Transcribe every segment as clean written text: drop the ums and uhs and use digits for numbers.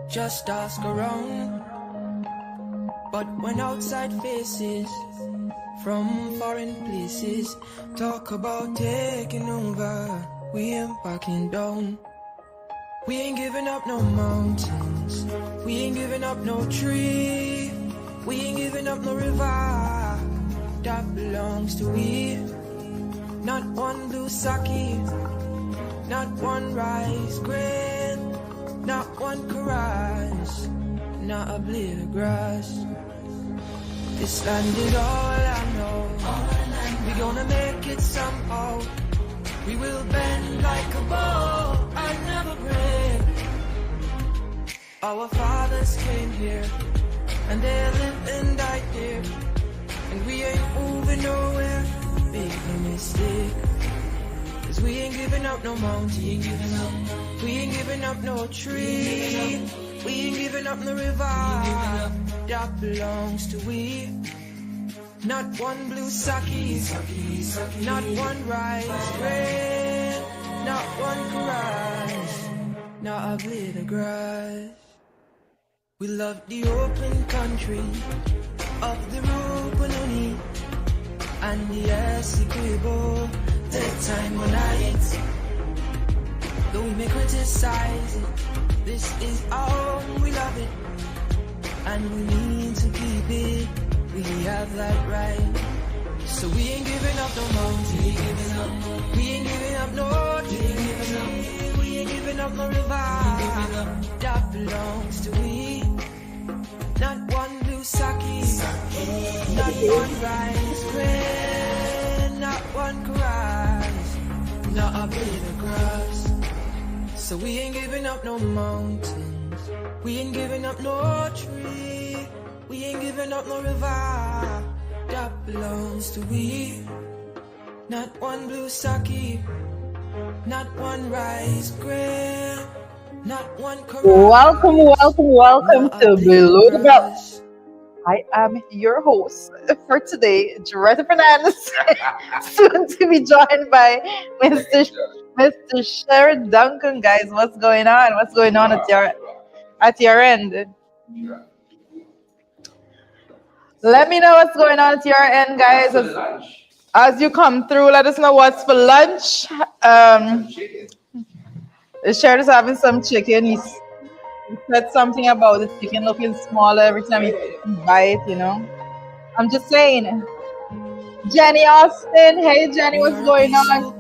Just ask around. But when outside faces from foreign places talk about taking over, we ain't backing down. We ain't giving up no mountains, we ain't giving up no tree, we ain't giving up no river that belongs to we. Not one blue sake, not one rice grain, not one caress, not a blade of grass. This land is all I know. We gonna make it somehow. We will bend like a bow and never break. Our fathers came here and they lived and died here, and we ain't moving nowhere. Make no mistake, 'cause we ain't giving up no mountain, we ain't giving up no tree, we ain't giving up no river that belongs to we. Not one blue sake, not one rice grain, not one grass, not a blade of grass. We love the open country of the Rupununi and the S3E13, the time when night. Though we may criticize it, this is our home, we love it, and we need to keep it. We have that right. So we ain't giving up no mountain, we ain't giving up no tree, we ain't giving up no river that belongs to we. Not one blue sake, not one rice grain, not one grass, not a blade of grass. So we ain't giving up no mountains, we ain't giving up no tree, we ain't giving up no river that belongs to we. Not one blue sake, not one rice grain, not one caress. Welcome to Below the Belt. I am your host for today, Joretta Fernandez, soon to be joined by Mr. Sherrod Duncan. Guys, what's going on? What's going on at your end? Let me know what's going on at your end, guys. As you come through, let us know what's for lunch. Sherrod is having some chicken. He said something about the chicken looking smaller every time you buy it, I'm just saying. Jenny Austin, hey Jenny, what's going on?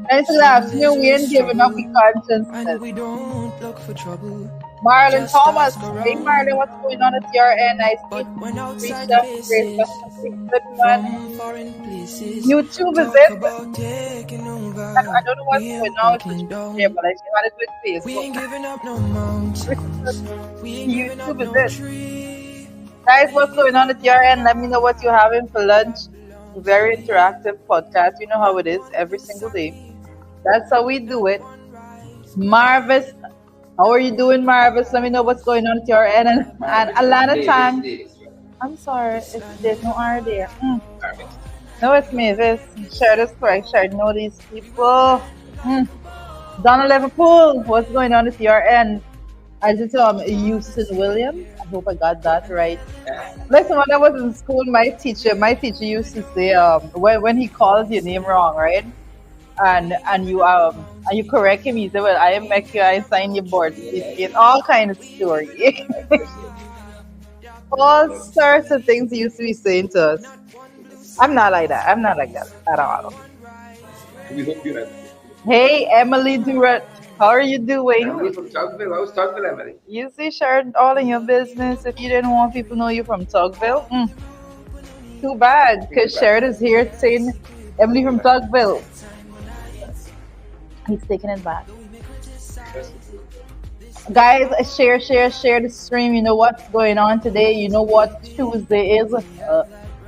Nice to afternoon. We ain't giving up with consciousness. We don't look for trouble. Marlon Thomas, hey Marlon, what's going on at your end? I But when outside see YouTube is it? I don't know what's going on with YouTube, but I had it with Facebook. We ain't giving up no mountains. We ain't giving up YouTube no is it? tree. Guys, what's going on at your end? Let me know what you're having for lunch. Very interactive podcast. You know how it is every single day. That's how we do it. Marvis, how are you doing, Marvis? Let me know what's going on at your end. And Alana Tang. I'm sorry, there's no R there. No, it's Mavis. Share this correct. Share know these people. Donna Liverpool, what's going on at your end? I just Houston Williams. I hope I got that right. Listen, when I was in school, my teacher used to say when he calls your name wrong, right? And you correct him, he said, well, I make you I sign your board. It's all kind of story. All sorts of things he used to be saying to us. I'm not like that at all. Hey, Emily Durant, how are you doing? Emily from Tugville. I was Tugville, Emily. You see, shared all in your business. If you didn't want people to know you from Tugville, too bad, because Sherrod is here saying Emily from Tugville. He's taking it back. Guys, share the stream. You know what's going on today. You know what Tuesday is.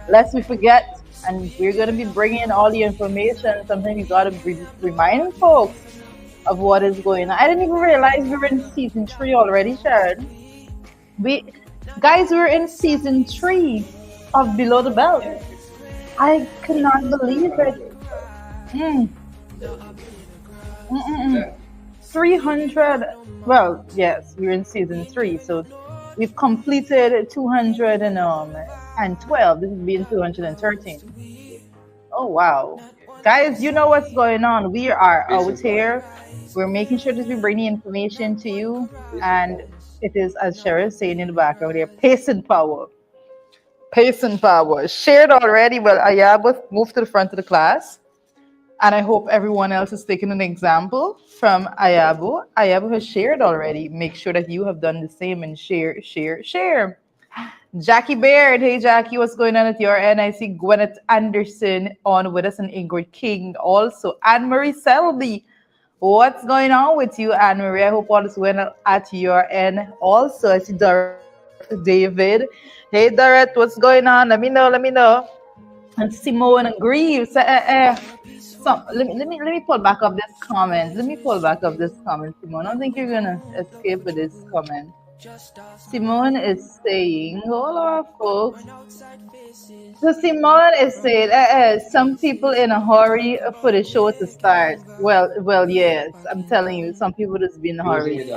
Lest we forget. And we're going to be bringing all the information. Sometimes you got to be reminding folks of what is going on. I didn't even realize we were in season 3 already, Sherrod. We're in season 3 of Below the Belt. I could not believe it. 300. Well, yes, we're in season three, so we've completed 200 and 12. This is being 213. Oh wow, guys, you know what's going on? We are out here. We're making sure that we bring the information to you, and it is, as Cheryl is saying in the background, there, pacing power. Pacing power. Shared already. Well, Ayaba moved to the front of the class. And I hope everyone else is taking an example from Ayabu. Ayabu has shared already. Make sure that you have done the same and share, share, share. Jackie Baird. Hey, Jackie, what's going on at your end? I see Gwyneth Anderson on with us and Ingrid King also. Anne Marie Selby. What's going on with you, Anne Marie? I hope all is well at your end. Also, I see Dorothy David. Hey, Dorothy, what's going on? Let me know. And Simone and Greaves. So let me pull back up this comment. Let me pull back up this comment, Simone. I don't think you're gonna escape with this comment. Simone is saying, hold on, folks. So Simone is saying, some people in a hurry for the show to start. Well, yes. I'm telling you, some people just be in a hurry.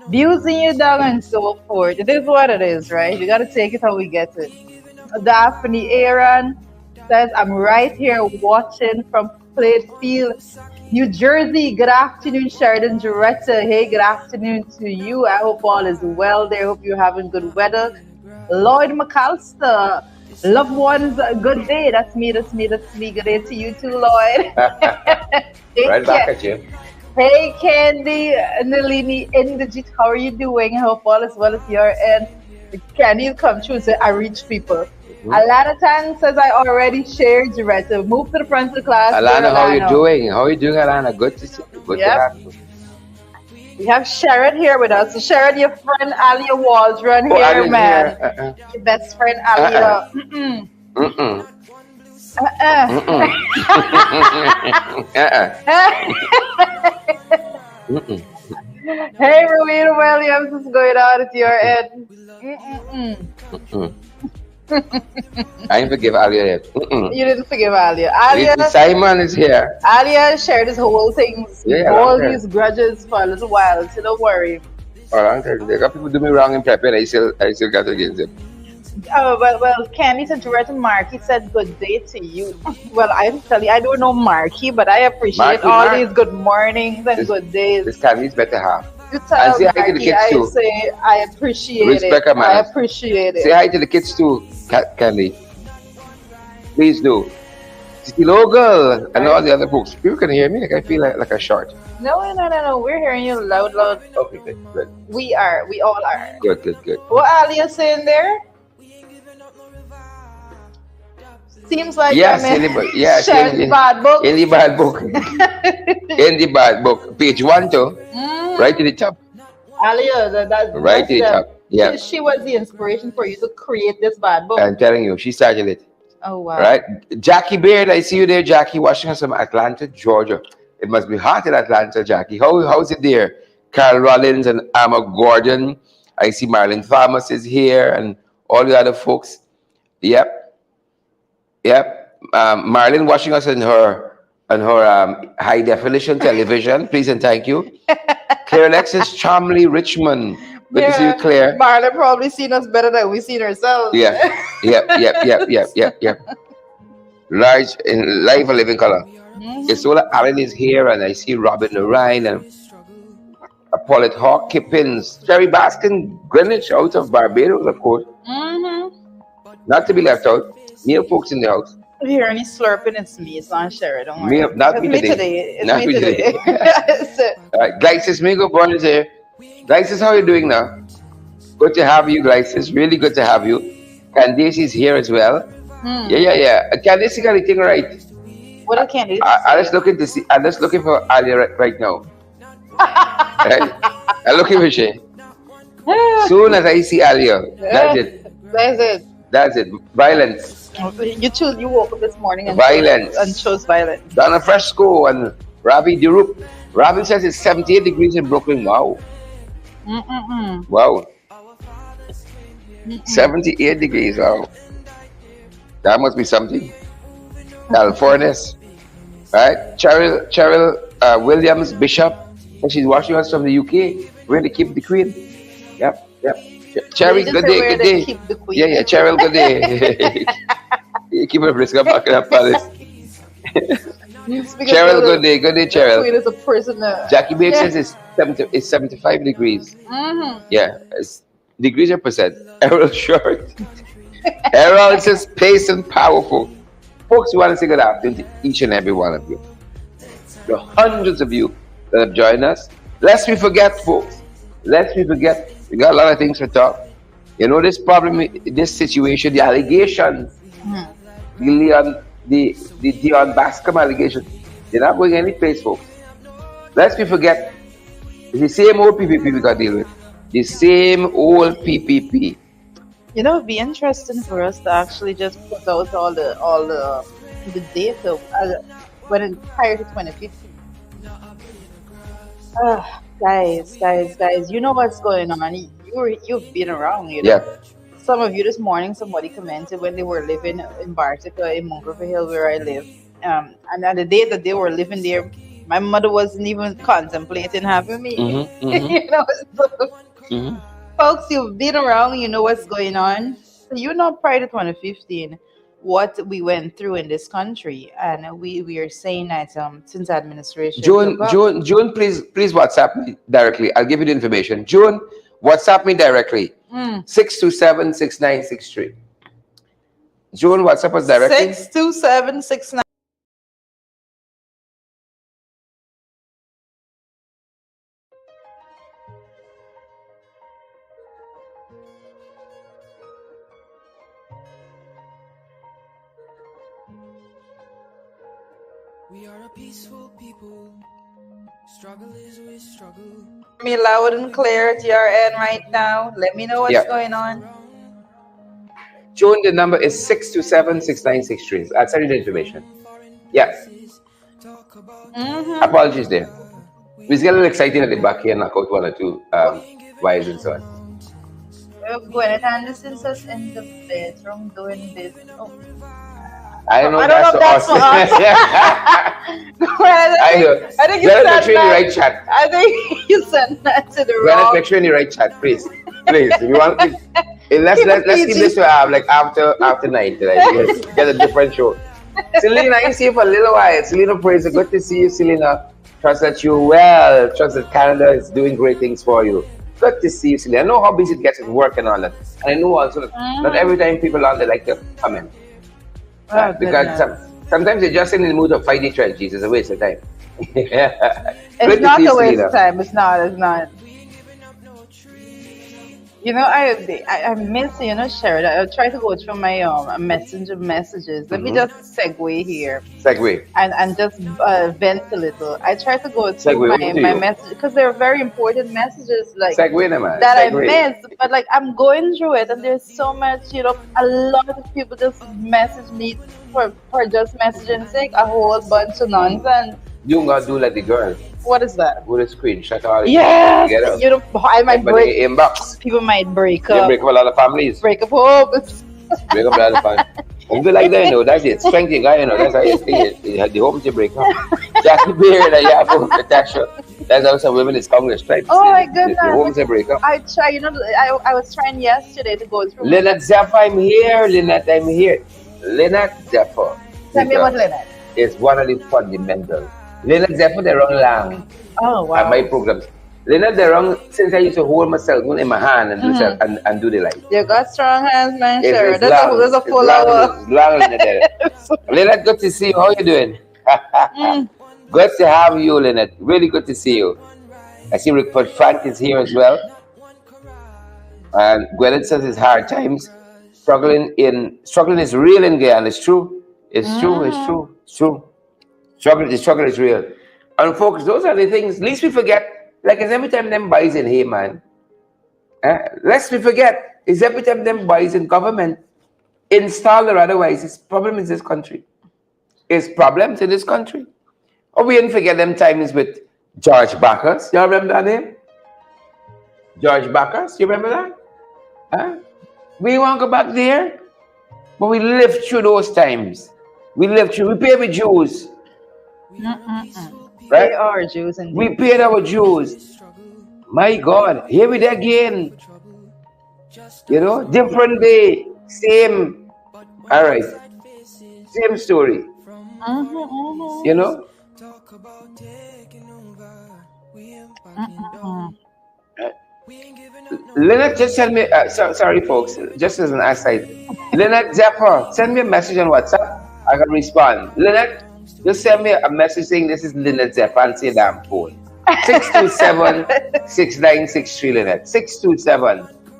Abusing you down and so forth. It is what it is, right? You gotta take it how we get it. Daphne Aaron says, I'm right here watching from Plainfield, New Jersey. Good afternoon, Sheridan Jaretta. Hey, good afternoon to you. I hope all is well there. Hope you're having good weather. Lloyd McAllister, loved ones, good day. That's me. Good day to you too, Lloyd. Hey, Right back at you. Hey, Candy, Nalini, Indigit, how are you doing? I hope all is well at your end. Candy come true, so I reach people. Alana Tan says, I already shared Jaretta. Move to the front of the class. Alana, how are you doing? How are you doing, Alana? Good to see you. Good to have you. We have Sharon here with us. So Sharon, your friend Alia Waldron here, Alia's man. here. Your best friend Alia. Hey, Rowena Williams, what's going on at your end? I didn't forgive Alia yet. You didn't forgive Alia. Alia, Simon is here. Alia shared his whole things, all these grudges for a little while, so don't worry. They got people do me wrong in prep, and I still got against them. Oh, well, Candy said, Jaretta Markey said, good day to you. Well, I'm telling you, I don't know Markey, but I appreciate all these good mornings and good days. This Candy's better half. You tell say hi to the kids too. I say, I appreciate Respect it. I appreciate it. Say hi to the kids too, Candy. Please do. Hello, girl, and all the other folks. People can hear me. Like I feel like a short. No. We're hearing you loud. Okay, good. We all are. Good. What Alia saying there? Seems like yes, in the bad book. In the bad book. In the bad book. Page 1 too. Right to the top. Alia, that's right to the top. Yeah. She was the inspiration for you to create this bad book. I'm telling you, she started it. Oh wow. Right? Jackie Baird, I see you there, Jackie, watching us from Atlanta, Georgia. It must be hot in Atlanta, Jackie. How's it there? Carl Rollins and Emma Gordon. I see Marilyn Thomas is here and all the other folks. Yep. Marilyn watching us on her high definition television. Please and thank you. Claire Alexis Chomley Richmond. Good to see you, Claire. Marlon probably seen us better than we've seen ourselves. Yeah. Large in live a living color. Isola Allen is here, and I see Robin Lorraine and Paulette Hawk Kippins, Jerry Baskin, Greenwich out of Barbados, of course. Not to be left out. Neil folks in the house. If you hear any slurping, it's me. It's not Sherry. Don't worry. Not me today. It's me today. All right, Glycis Mingo Born is here. Glycis, how are you doing now? Good to have you, Glycis. Really good to have you. Candice is here as well. Yeah. Candice got everything right. What are Candice? I'm just looking for Alia right now. Right? I'm looking for she. Soon as I see Alia, that's it. Violence. You woke up this morning and chose violence. Donna Fresco and Ravi Durup. Ravi says it's 78 degrees in Brooklyn. Wow. Wow. 78 degrees. Wow. That must be something. California. Right? Cheryl Williams Bishop. And she's watching us from the UK. We're going to keep the queen. Yep, yep. Did you Cherry, just good say day, where good they day. keep the Yeah, queen? yeah, Cheryl, good day. You keep a brisk back in that palace. Because Cheryl, good day, the Cheryl. queen is a prisoner. Jackie Babe Yeah. says it's 75 degrees. Mm-hmm. Yeah, it's degrees or percent. Errol Short. Errol says pace and powerful. Folks, we want to say good afternoon to each and every one of you. The hundreds of you that have joined us. Lest we forget, folks. Lest we forget. We got a lot of things to talk. You know, this problem, this situation, the allegations, the the Dion Bascom allegation, they're not going any place, folks. Lest we forget, it's the same old PPP we got to deal with. The same old PPP. You know, it'd be interesting for us to actually just put out all the data when it prior to 2015. Guys, you know what's going on. You've been around, you know. Yeah. Some of you this morning, somebody commented when they were living in Bartica in Moncrief Hill, where I live. And on the day that they were living there, my mother wasn't even contemplating having me. Mm-hmm, You mm-hmm, know, so, mm-hmm. folks, you've been around, you know what's going on. So you know, prior to 2015, what we went through in this country, and we are saying that since administration took up. June, please WhatsApp me directly. I'll give you the information. June, WhatsApp me directly. Mm. 627-6963. June, WhatsApp us directly. 62769. We are a peaceful people. Struggle is we struggle. Me loud and clear at your end right now. Let me know what's Yeah. going on. June, the number is 627-6963. I'll send you the information. Yeah. Mm-hmm. Apologies there. We get a little excited at the back here and knock out one or two wires and so on. Gwyneth Anderson says in the bedroom doing this. Oh. I don't know I if don't know that's if for that's us. for us. I know. I think you Gwyneth, sent make sure you in the that. right chat. I think you sent that to the Gwyneth, wrong. make sure in the right chat, please. Please. If you want to, let's Keep it keep PG. this to like after night tonight. Yes, get a different show. Selena, I see you for a little while. Selena Fraser, good to see you, Selena. Trust that you're well. Trust that Canada is doing great things for you. Good to see you, Selena. I know how busy it gets with work and all that. And I know also that not every time people on there like to comment. Oh, Because goodness. sometimes you're just in the mood of fighting trenches. It's a waste of time. It's not a waste of time. It's not. You know, I miss, you know, Sheridan. I'll try to go through my messenger messages. Let me just segue here Segue. and just vent a little. I try to go through Segue, over to my you. messages because they're very important messages like Segue, man. that Segue. I missed. But like I'm going through it and there's so much, you know, a lot of people just message me for just messaging sake, a whole bunch of nonsense. You gotta do like the girl. What is that? Go to screenshot all Yes, together. you know, I might But break. the inbox. People might break You up. break up a lot of families. Break up homes. Break up a lot of families. And do like that, you know. That's it. Strength, you got, you know. That's how you stay. You had the homes you break up. Jackie Beard, that you have to protection. That's how some women is Congress type. Oh my goodness. The homes you break up. I try, you know, I was trying yesterday to go through. Lynette Zephyr, I'm here. Lynette, I'm here. Lynette Zephyr. Tell me about Lynette. It's one of the fundamentals. Lynette Zephyr, they're on long. Oh wow. At my programs. Lynette, they're on since I used to hold my cell phone in my hand and do and do the light. You got strong hands, man. It's- Sure. it's There's long. a It's full long, hour. it's long, Lynette. Lynette, good to see you. How you doing? Good to have you, Lynette. Really good to see you. I see Rickford Frank is here as well. And Gwyneth says it's hard times. Struggling is real in Guyana. It's true. It's true. It's true. It's true. The struggle is real. And folks, those are the things. Least we forget. Like it's every time them boys in here, man. Lest we forget. It's every time them boys in government installed or otherwise. It's problems in this country. It's problems in this country. Or we didn't forget them times with George Bacchus. Y'all remember that name? George Bacchus. You remember that? Huh? We won't go back there. But we lived through those times. We lived through. We pay with Jews. right? pay our dues We indeed. paid our dues. My God, here we there again. Different day, same. All right, same story. You Mm-hmm, know, mm-hmm. Lynette just send me. Sorry, folks. Just as an aside, Lynette Zephyr, send me a message on WhatsApp. I can respond. Lynette, just send me a message saying this is Lynette Zephyr and say damn phone. 627-6963, Lynette.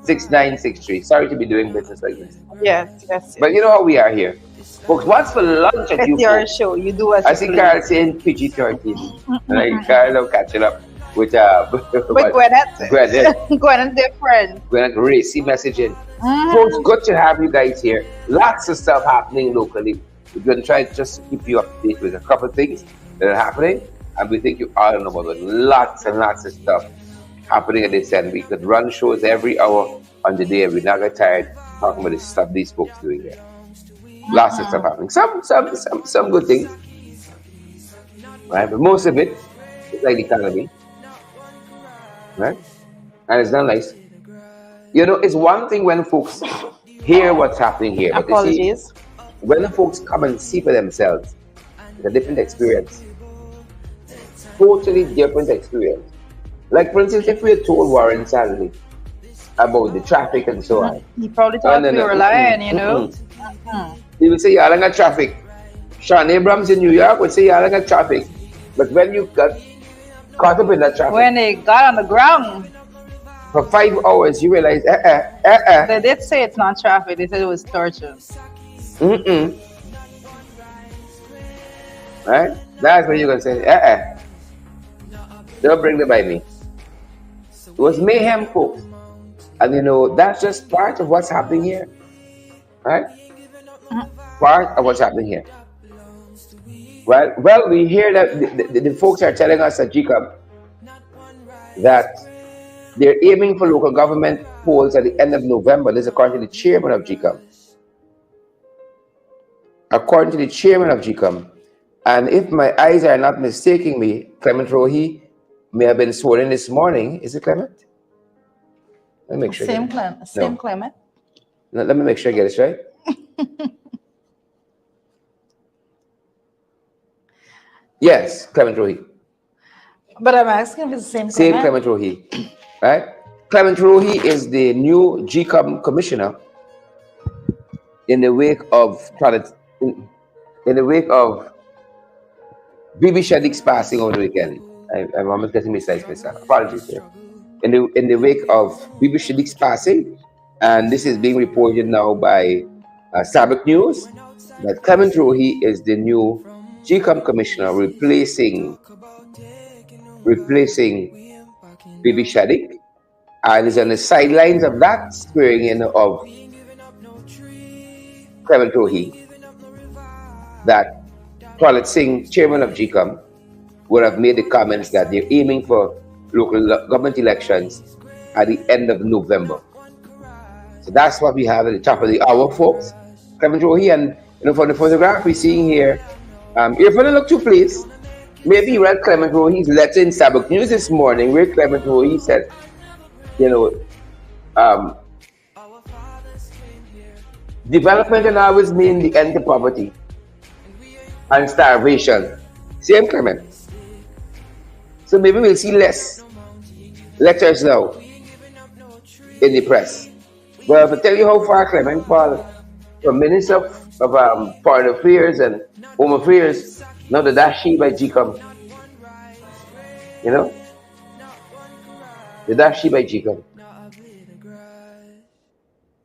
627-6963. Sorry to be doing business like this. Yes, yes, But you yes. know how we are here. Folks, what's for lunch at It's you your folks? show. You do as I you see Carl please. saying PG-13. And I Carl now catching up with But what? Gwyneth. Gwyneth, Gwyneth different. Gwyneth Racy messaging. Folks, Mm-hmm. good to have you guys here. Lots of stuff happening locally. We're going to try just to keep you up to date with a couple of things that are happening. And we think you all know about it. Lots and lots of stuff happening at this end. We could run shows every hour on the day and we not get tired talking about the stuff these folks doing here. Lots of stuff happening. Some good things, right? But most of it is like the economy, right? And it's not nice. It's one thing when folks hear what's happening here, but you see, Apologies. when the folks come and see for themselves, it's a different experience. Totally different experience. Like, for instance, if we had told Warren Sally about the traffic and so on, He probably thought we were lying, you know. he would say, y'all ain't got traffic. Sean Abrams in New York would say, y'all ain't got traffic. But when you got caught up in that traffic, When they got on the ground, for 5 hours, you realize, they did say it's not traffic. They said it was torture. Right? That's when you're going to say, don't bring the by me. It was mayhem, folks. And that's just part of what's happening here. Right? Part of what's happening here. Well, we hear that the folks are telling us at GCOM that they're aiming for local government polls at the end of November. This is according to the chairman of GCOM. According to the chairman of GCOM. And if my eyes are not mistaking me, Clement Rohi may have been sworn in this morning. Is it Clement? Let me make sure. Same Clement. Let me make sure I get this right. Yes, Clement Rohi. But I'm asking if it's the same Same Clement. Clement Rohi. Right? Clement Rohi is the new GCOM commissioner in the wake of Bibi Shadik's passing over the weekend. I'm almost getting mistakes myself. Apologies here. In the wake of Bibi Shadik's passing, and this is being reported now by Sabak News, that Clement Rohi is the new GCOM commissioner replacing Bibi Shadik, and is on the sidelines of that swearing in of Clement Rohi that Pralit Singh, chairman of GCOM, would have made the comments that they're aiming for local government elections at the end of November. So that's what we have at the top of the hour, folks. Clement Rohi, and from the photograph we're seeing here, if you want to look too please, maybe you read Clement Rohi's letter in Sabak News this morning, where Clement Rohi said, development can always mean the end to poverty and starvation. Same Clement. So maybe we'll see less letters now in the press. But if I tell you how far Clement Paul, from Minister of Foreign Affairs and Home Affairs, now the Dashi by GCOM. The Dashi by GCOM.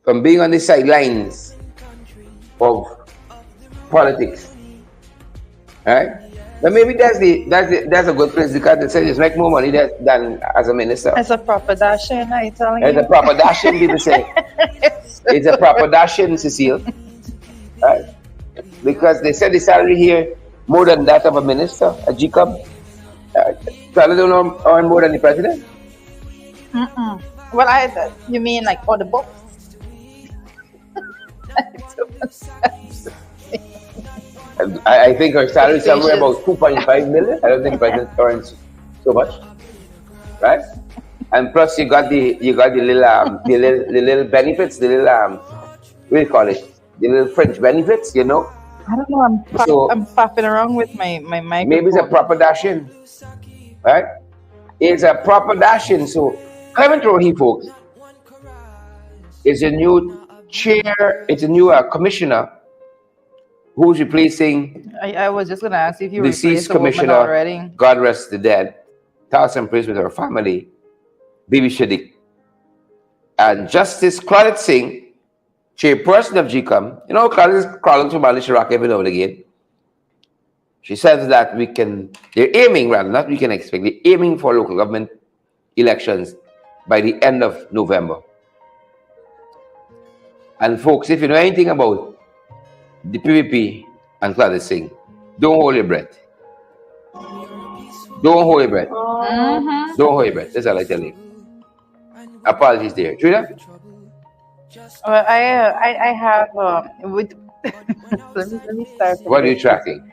From being on the sidelines of politics. Right? But maybe that's a good place because they say just make more money than as a minister. It's a proper dashing, are you telling It's me? a proper dashing, people say. It's a proper dashing, Cecile. Right? Because they said the salary here more than that of a minister, a GCOM. Probably don't earn more than the president. Well, you mean like for the books? I think her salary is somewhere Fixations. about 2.5 million. I don't think president earns so much, right? And plus you got the little the little benefits, the little what do you call it? The little fringe benefits, you know. I don't know. I'm So fapping around with my maybe it's a microphone. proper dashing, right? It's a proper dashing. So Clement Rohi, folks, is a new chair. It's a new commissioner who's replacing I was just gonna ask if you deceased replaced a woman commissioner, already. God rest the dead, thoughts and praise with her family, Bibi Shadid. And Justice Claudette Singh, chairperson of GCOM, you know, Claudette is crawling to Malish Rock every now and again. She says that they're aiming, rather, not we can expect, they're aiming for local government elections by the end of November. And folks, if you know anything about the PPP and Claudette Singh, don't hold your breath. Don't hold your breath. Mm-hmm. Don't hold your breath. That's all I tell you. Apologies there. Trina? Well, I have with let me start. What are you tracking?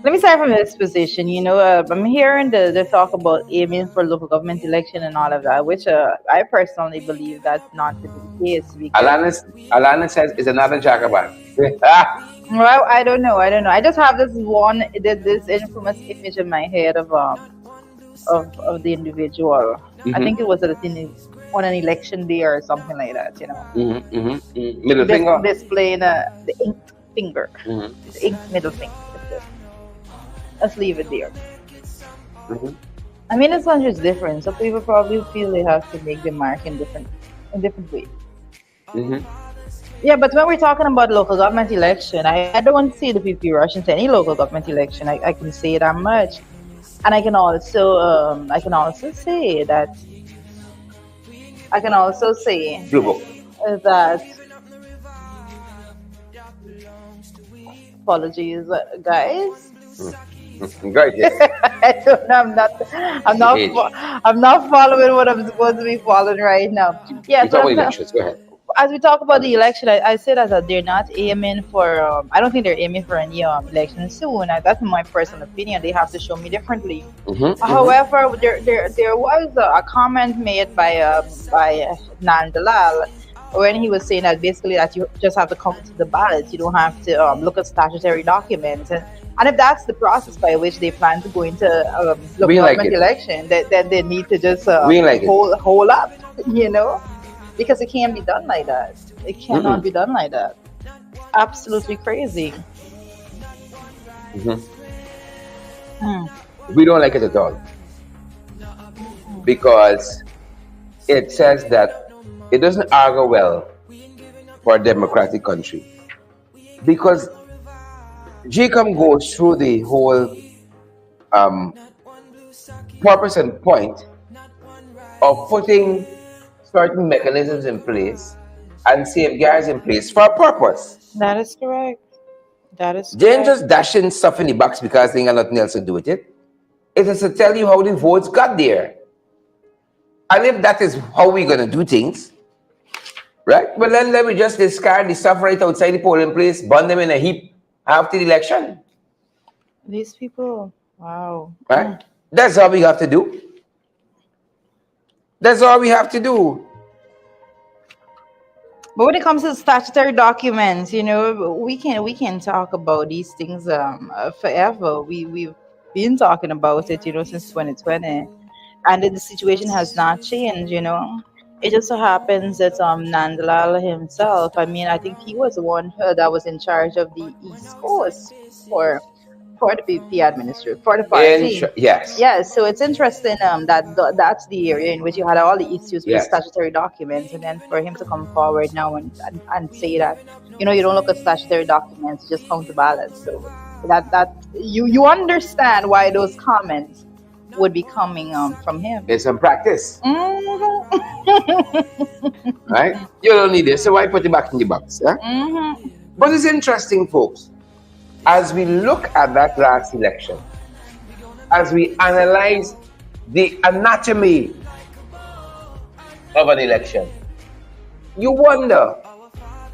Let me start from this position. I'm hearing the talk about aiming for local government election and all of that, which I personally believe that's not to be the case. Because, Alana says it's another Jacobite. well, I don't know. I just have this infamous image in my head of the individual. I think it was on an election day or something like that. Middle finger. Displaying the inked finger, Mhm. the inked middle finger. Let's leave it there. Mhm. I mean, this one is different. So people probably feel they have to make the mark in different ways. Mhm. Yeah, but when we're talking about local government election, I don't see the people rush into any local government election. I can say that much, and I can also say that Blue book. that apologies, guys. Great. Yes. I don't know. Age. I'm not following what I'm supposed to be following right now. Yeah, You so talk about elections. Go ahead. as we talk about the election, I say that they're not aiming for. I don't think they're aiming for any election soon. That's my personal opinion. They have to show me differently. However, there was a comment made by Nandalal when he was saying that basically that you just have to come to the ballots. You don't have to look at statutory documents. And if that's the process by which they plan to go into local government election, then they need to just hold up, because it can't be done like that. It cannot be done like that. Absolutely crazy. We don't like it at all because it says that it doesn't argue well for a democratic country because GCOM goes through the whole purpose and point of putting certain mechanisms in place and safeguards in place for a purpose. That is correct. They ain't just dashing stuff in the box because they ain't got nothing else to do with it. It is to tell you how the votes got there. And if that is how we're going to do things, right? Well, then let me just discard the stuff right outside the polling place, burn them in a heap after the election. These people, wow. Right? That's all we have to do. That's all we have to do. But when it comes to statutory documents, we can talk about these things forever. We've been talking about it, since 2020, and the situation has not changed. It just so happens that Nandalal himself, I mean, I think he was the one that was in charge of the East Coast for the PP administration, for the party. Yes. Yes, so it's interesting that's the area in which you had all the issues with statutory documents, and then for him to come forward now and say that, you don't look at statutory documents, you just count the ballots. So that you understand why those comments would be coming from him. It's some practice. Mm-hmm. Right? You don't need it, so why put it back in the box? Yeah? Mm-hmm. But it's interesting, folks. As we look at that last election, as we analyze the anatomy of an election, you wonder,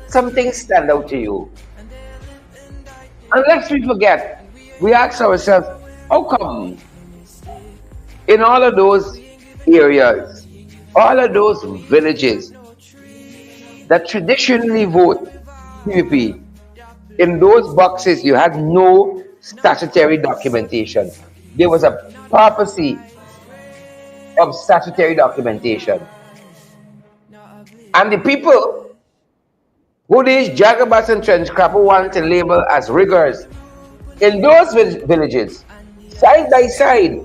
some things stand out to you. Unless we forget, we ask ourselves, how come in all of those areas, all of those villages that traditionally vote PPP, in those boxes you had no statutory documentation. There was a prophecy of statutory documentation. And the people who these jagabats and trench crapper want to label as riggers in those villages, side by side,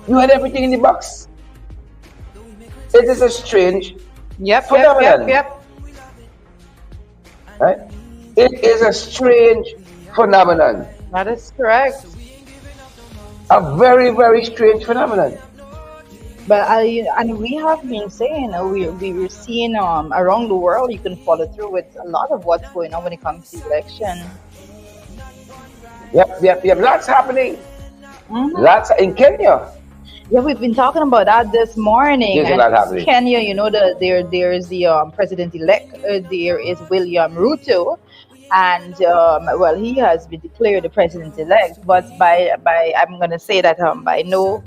you had everything in the box. It is a strange phenomenon. Right? It is a strange phenomenon. That is correct. A very, very strange phenomenon. But and we have been saying we were seeing around the world you can follow through with a lot of what's going on when it comes to election. Yep. Lots happening. Mhm. Lots in Kenya. Yeah, we've been talking about that this morning. There's a And lot happening. Kenya, there's the president-elect. There is William Ruto, and well, he has been declared the president-elect. But by I'm gonna say that by no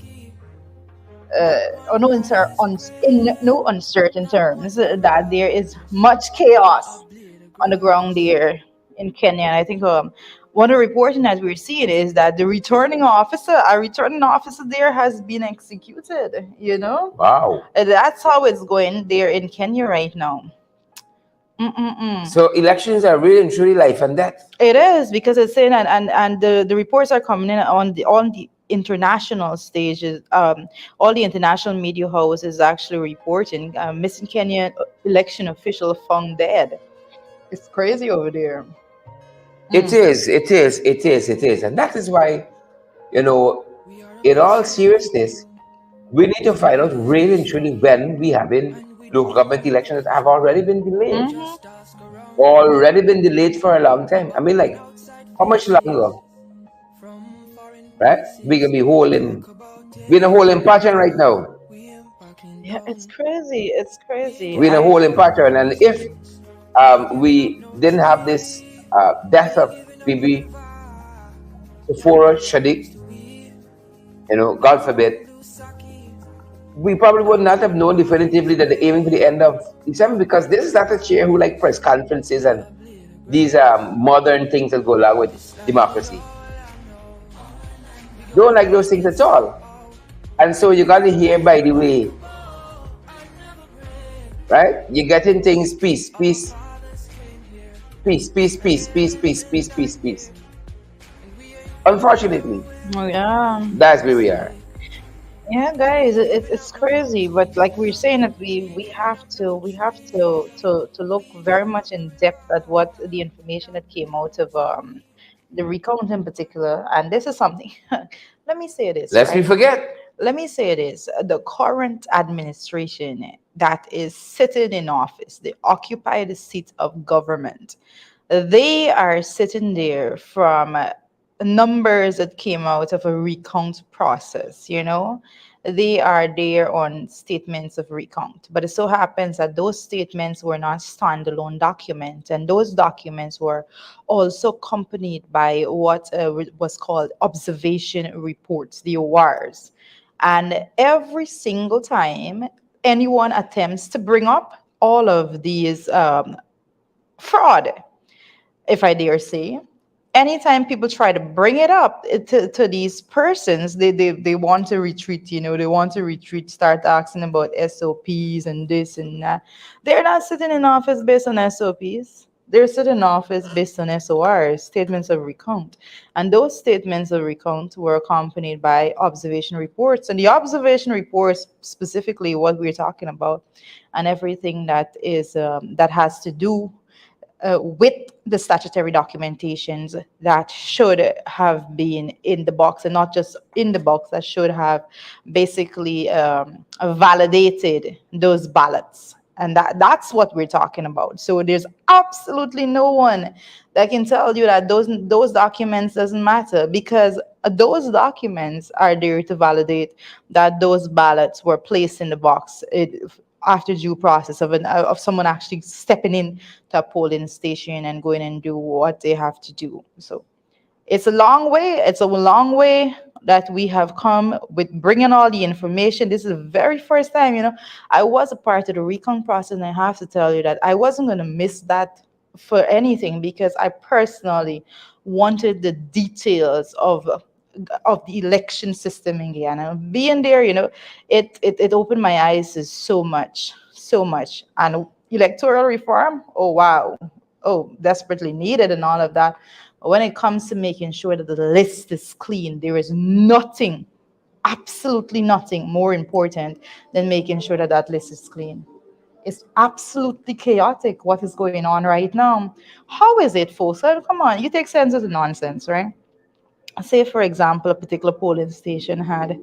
or no in no uncertain terms that there is much chaos on the ground there in Kenya. And I think one of the reporting that we're seeing is that a returning officer there has been executed, Wow. And that's how it's going there in Kenya right now. So elections are really and truly life and death. It is because it's saying and the reports are coming in on the international stages. All the international media houses actually reporting missing Kenyan election official found dead. It's crazy over there. It is. And that is why, in all seriousness, we need to find out really and truly when we have in local government elections that have already been delayed. Already been delayed for a long time. I mean, like, how much longer? Right? We can be we're in a holding pattern right now. Yeah, it's crazy. It's crazy. We're in a holding pattern. And if we didn't have this death of Bibi Safura Shadiq, God forbid, we probably would not have known definitively that they're aiming for the end of December, because this is not a chair who like press conferences and these modern things that go along with democracy. Don't like those things at all. And so you got to hear by the way, right? You're getting things peace. Unfortunately, yeah. that's where we are. Yeah, guys, it's crazy, but like we're saying that we have to look very much in depth at what the information that came out of the recount in particular, and this is something. Let me say this, Lest we right? forget. Let me say this: the current administration that is sitting in office, they occupy the seat of government. They are sitting there from numbers that came out of a recount process, They are there on statements of recount. But it so happens that those statements were not standalone documents, and those documents were also accompanied by what was called observation reports, the ORs. And every single time anyone attempts to bring up all of these fraud, if I dare say, anytime people try to bring it up to these persons, they want to retreat, they want to retreat, start asking about SOPs and this and that. They're not sitting in office based on SOPs. They're sitting in office based on SORs, statements of recount. And those statements of recount were accompanied by observation reports. And the observation reports, specifically what we're talking about, and everything that has to do with the statutory documentations that should have been in the box, and not just in the box, that should have basically validated those ballots. And that's what we're talking about. So there's absolutely no one that can tell you that those documents doesn't matter, because those documents are there to validate that those ballots were placed in the box after due process of someone actually stepping in to a polling station and going and do what they have to do. So it's a long way. It's a long way that we have come with bringing all the information. This is the very first time, I was a part of the recon process, and I have to tell you that I wasn't going to miss that for anything, because I personally wanted the details of the election system in Guyana. Being there, it opened my eyes to so much, so much. And electoral reform, oh wow, oh, desperately needed and all of that. But when it comes to making sure that the list is clean, there is nothing, absolutely nothing more important than making sure that that list is clean. It's absolutely chaotic what is going on right now. How is it, folks? Come on, you take sense of the nonsense, right? Say for example, a particular polling station had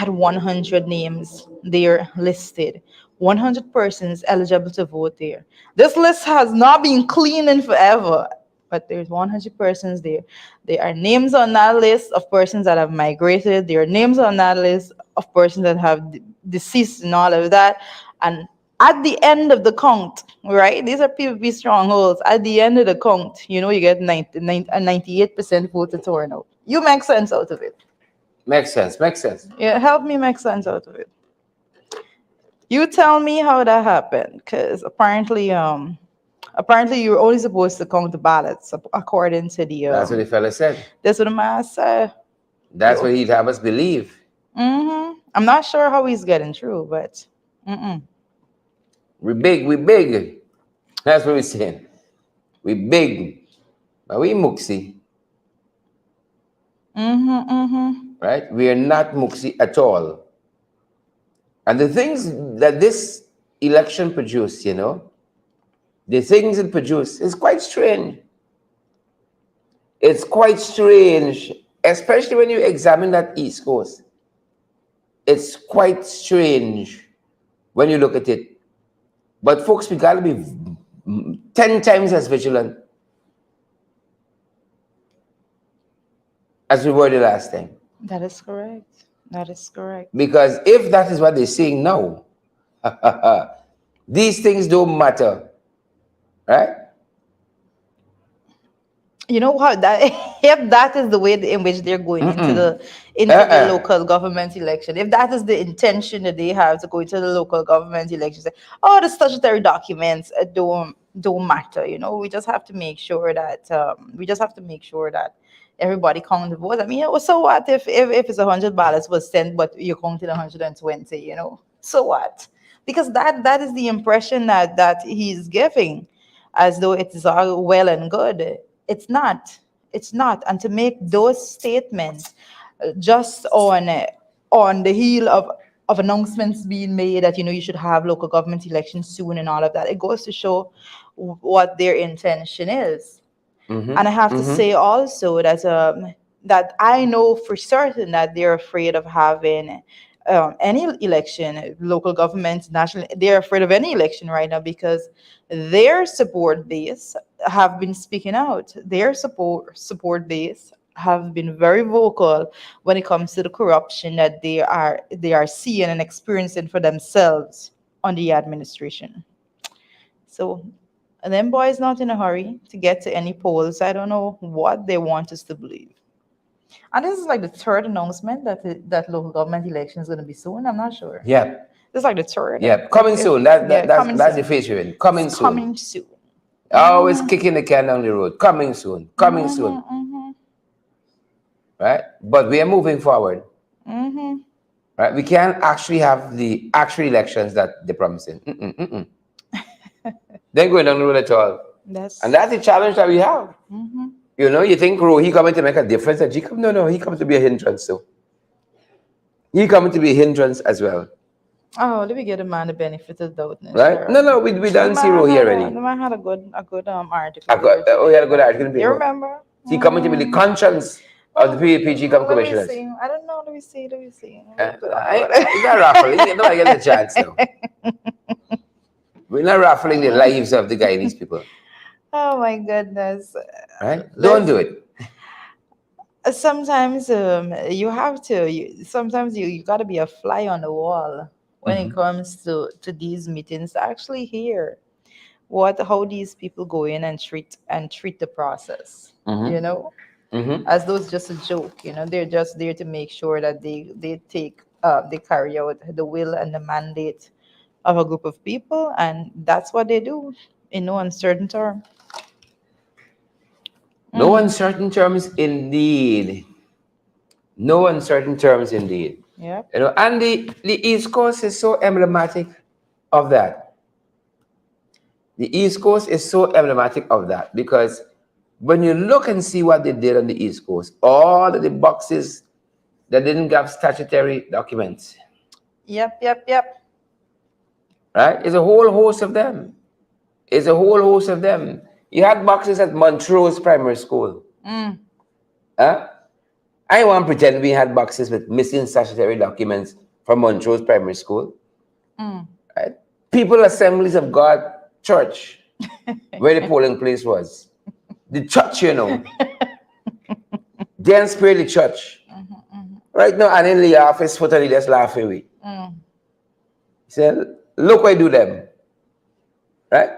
100 names there listed, 100 persons eligible to vote there. This list has not been cleaned in forever, but there's 100 persons there. There are names on that list of persons that have migrated. There are names on that list of persons that have deceased and all of that. And at the end of the count, right? These are PvP strongholds. At the end of the count, you get 98% voter turnout. You make sense out of it. Makes sense. Makes sense. Yeah, help me make sense out of it. You tell me how that happened, because apparently you're only supposed to count the ballots according to the That's what the fella said. That's what the man said. That's what he'd have us believe. I'm not sure how he's getting through, but We big. We big. That's what we're saying. We big, but we muxy. Right? We are not muxy at all. And the things that this election produced, the things it produced is quite strange. It's quite strange, especially when you examine that East Coast. It's quite strange when you look at it. But folks, we gotta be 10 times as vigilant as we were the last time. That is correct. That is correct. Because if that is what they're saying now, these things don't matter, right? You know how that if that is the way in which they're going into the local government election, if that is the intention that they have to go into the local government election, say, oh, the statutory documents don't matter. We just have to make sure that everybody count the votes. I mean, so what if it's 100 ballots was sent, but you're counting 120? So what? Because that is the impression that he's giving, as though it is all well and good. It's not. It's not. And to make those statements just on the heel of announcements being made that you should have local government elections soon and all of that, it goes to show what their intention is. And I have to say also that I know for certain that they're afraid of having any election, local government, national. They're afraid of any election right now because their support base have been speaking out. Their support base have been very vocal when it comes to the corruption that they are seeing and experiencing for themselves on the administration. So, and them boys not in a hurry to get to any polls. I don't know what they want us to believe. And this is like the third announcement that local government election is going to be soon. I'm not sure. Yeah. This is like the third. Yeah, coming soon. That's the featuring. Coming soon. Coming soon. Always kicking the can down the road. Coming soon. Coming soon. Right? But we are moving forward. Right? We can't actually have the actual elections that they're promising. They're going down the road at all. And that's the challenge that we have. You think he coming to make a difference at Jacob? No, he coming to be a hindrance too. He coming to be a hindrance as well. Oh, let me get a man the benefit of doubt. Right? Sure. No, we done zero here already. The man had a good article. He had a good article. You remember? He coming to be the conscience of the PPP commissioners. I don't know. Let me see. You're not raffling. You don't get the chance now. We're not raffling the lives of the Guyanese people. Oh my goodness. Right? Don't do it. Sometimes you have to. Sometimes you got to be a fly on the wall when it comes to these meetings to actually hear what how these people go in and treat the process, you know, as though it's just a joke. You know, they're just there to make sure that they carry out the will and the mandate of a group of people, and that's what they do in no uncertain term. No uncertain terms indeed. No uncertain terms indeed. Yeah. You know, and the East Coast is so emblematic of that. The East Coast is so emblematic of that because when you look and see what they did on the East Coast, all of the boxes that didn't have statutory documents, Yep. right? It's a whole host of them. It's a whole host of them. You had boxes at Montrose Primary School. Huh? I won't pretend we had boxes with missing statutory documents from Montrose Primary School. Right? People Assemblies of God Church, where the polling place was. The church, you know. Then spare the church. Right now, and in the office, for the just laugh away. He said, look what I do them. Right?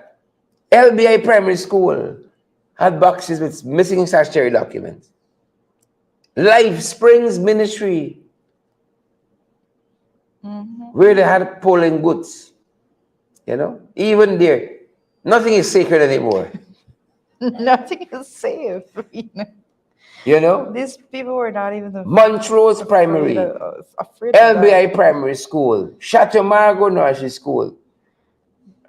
LBI Primary School had boxes with missing statutory documents. Life Springs Ministry, where they had polling booths. You know, even there, nothing is sacred anymore. Nothing is safe. You know, These people were not even Montrose Primary, afraid of LBI that. Primary School, Chateau Margaux Nursery School,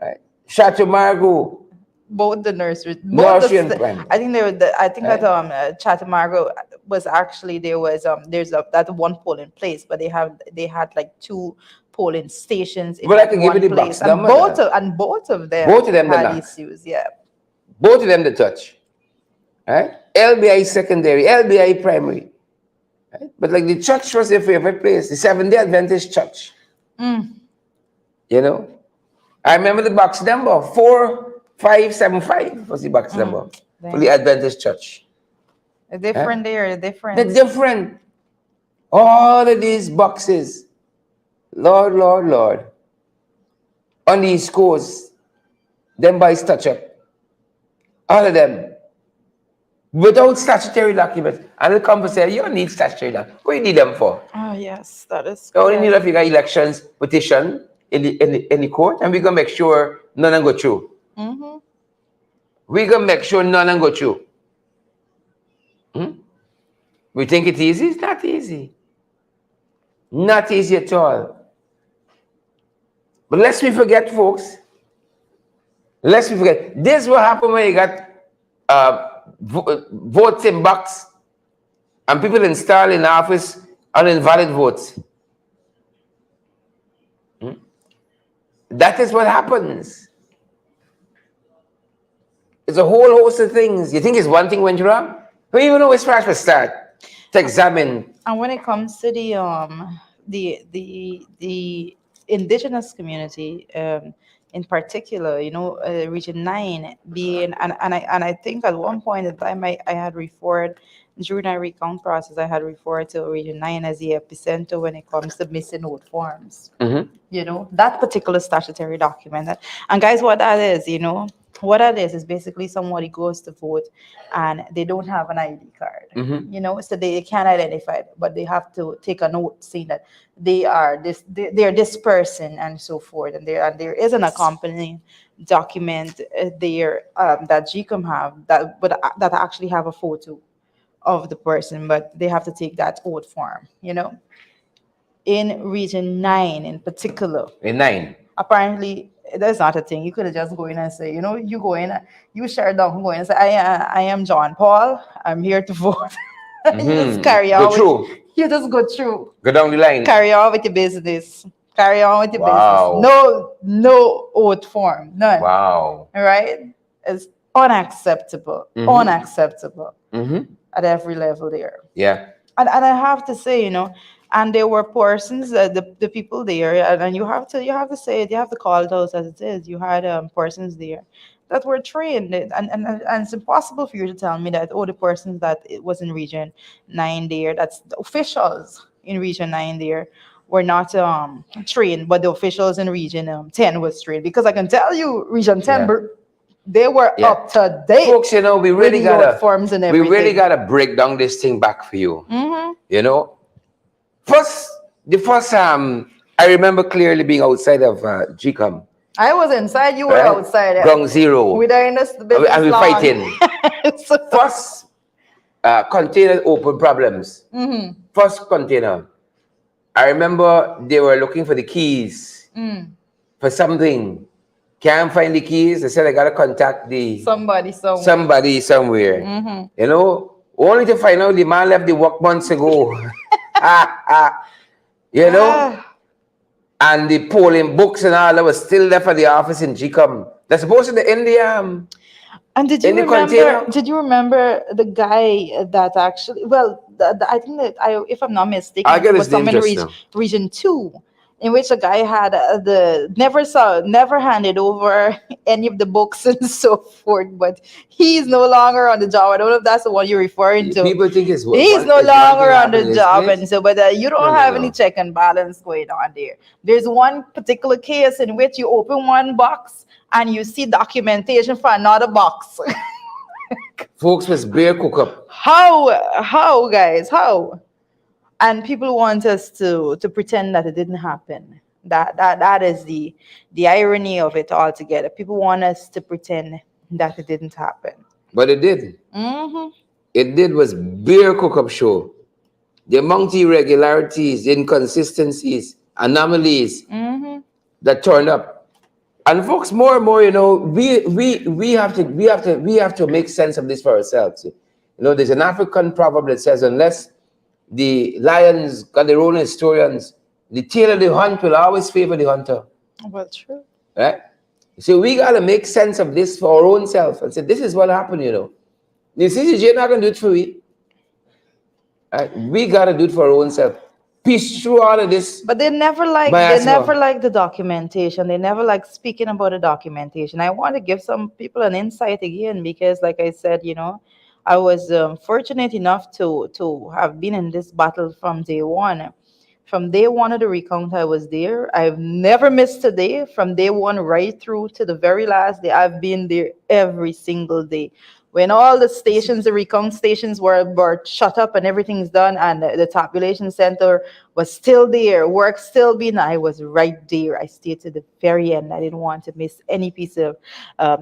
right? Chateau Margaux Both the nurseries, Nursery and Primary. I think they were. I think that Chatham Margo was actually there's that one polling place, but they had like two polling stations in Well, I that can give you one the place, box number. and both of them the had knock. issues. Yeah. Both of them the touch. Right? LBI secondary, LBI primary. Right? But like the church was their favorite place, the Seventh-day Adventist church. You know? I remember the box number 4575 was the box number for the Adventist church. The different there, the different. The different. All of these boxes. Lord. On the East Coast, them boys touch up. All of them. Without statutory documents. And they'll come and say, you don't need statutory documents. What do you need them for? Oh yes, that is. You only need a figure elections petition in the court, and we're gonna make sure none of them go through. We're gonna make sure none of them go through. We think it's easy? It's not easy. Not easy at all. But lest we forget, folks. Lest we forget. This will happen when you got votes in box and people install in office on invalid votes. That is what happens. It's a whole host of things. You think it's one thing went wrong? We even know it's fresh to start to examine. And when it comes to the indigenous community, in particular, you know, Region 9 being, and I think at one point in time I had referred, during our recount process, I had referred to Region 9 as the epicenter when it comes to missing vote forms. You know, that particular statutory document. And guys, what that is, you know, what that is basically somebody goes to vote and they don't have an ID card, you know, so they can't identify it, but they have to take a note saying that they're this person and so forth, and there is an accompanying document there that GCOM have that actually have a photo of the person, but they have to take that oath form, you know. In Region 9 in particular, In 9. apparently that's not a thing. You could have just go in and say, you know, you go in, you share down, go in and say, I am John Paul, I'm here to vote. You just carry on. You just go through. Go down the line. Carry on with your business. Carry on with your Wow. business. No oath form. None. Wow. Right? It's unacceptable. Unacceptable at every level there. Yeah. And I have to say, you know, and there were persons, the people there, and you have to say it, you have to call it out as it is. You had persons there that were trained, and it's impossible for you to tell me that the persons that it was in Region 9 there, that's the officials in Region 9 there, were not trained, but the officials in Region 10 was trained. Because I can tell you, Region 10, Yeah. they were Yeah. up to date. Folks, you know, we with really the gotta forms and we everything. really gotta break down this thing back for you. Mm-hmm. You know, the first I remember clearly being outside of GCOM, I was inside, you were right? outside. Ground zero. We were in this business And we long. fighting. First container open problems. Mm-hmm. First container. I remember they were looking for the keys for something. Can't find the keys. They said I gotta contact the Somebody somewhere. somebody somewhere. Mm-hmm. You know, only to find out the man left the work months ago. You know, and the polling books and all that was still there for the office in GCOM. They're supposed to be in the And did you in the remember? container. Did you remember the guy that actually? Well, I think that if I'm not mistaken, I get it was his name some in just now. region 2, in which a guy had never handed over any of the books and so forth. But he's no longer on the job. I don't know if that's the one you're referring to. People think it's He's no longer on the job, and and so but you don't have any check and balance going on there. There's one particular case in which you open one box and you see documentation for another box. folks was beer cook up. How, guys? How? And people want us to pretend that it didn't happen. That is the irony of it altogether. People want us to pretend that it didn't happen. But it did. Mm-hmm. It did was beer cook up show. The amount of irregularities, inconsistencies, anomalies that turned up. And folks, more and more, you know, we have to make sense of this for ourselves. You know, there's an African proverb that says, unless the lions got their own historians, the tail of the hunt will always favor the hunter. Well, true. Right? So we got to make sense of this for our own self and say, this is what happened, you know. The CCJ not going to do it for we. Right? We got to do it for our own self. Piece through all of this. But they never like the documentation. They never like speaking about the documentation. I want to give some people an insight again because, like I said, you know, I was fortunate enough to have been in this battle from day one. From day one of the recount, I was there. I've never missed a day. From day one right through to the very last day, I've been there every single day. When all the stations, the recount stations were shut up and everything's done, and the tabulation center was still there, work still being, I was right there. I stayed to the very end. I didn't want to miss any piece of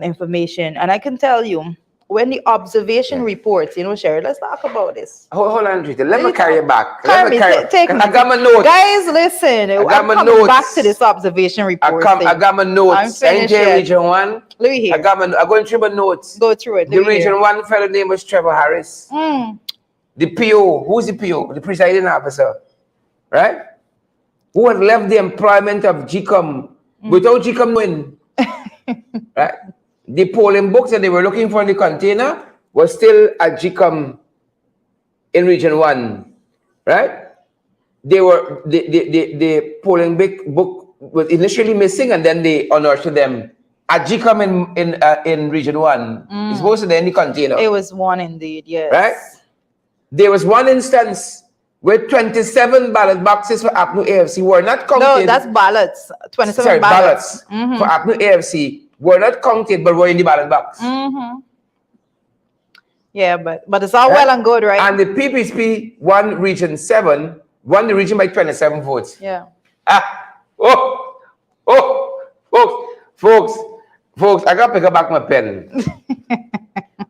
information. And I can tell you, when the observation reports, you know, Sherry, let's talk about this. Hold on, Rita. Let me carry you back. Take me. I got my notes. Guys, listen. I'm coming back to this observation report. I got my notes. I'm finished. Region 1. Let me hear. I'm going through my notes. Go through it. The Region 1 fellow name was Trevor Harris. The PO. Who's the PO? The presiding officer. Right? Who had left the employment of GCOM without GCOM knowing. Right? The polling books that they were looking for in the container was still at GCOM in Region 1, right? They were the polling book was initially missing, and then they unearthed them at GCOM in Region 1. It's supposed to be in the container. It was one indeed, yes. Right? There was one instance where 27 ballot boxes for APNU AFC were not counted. No, that's ballots. 27 ballots. For APNU AFC were not counted, but were in the ballot box. Yeah, but it's all well and good, right? And the PPP won Region 7, won the region by 27 votes. Yeah. Folks, I got to pick back my pen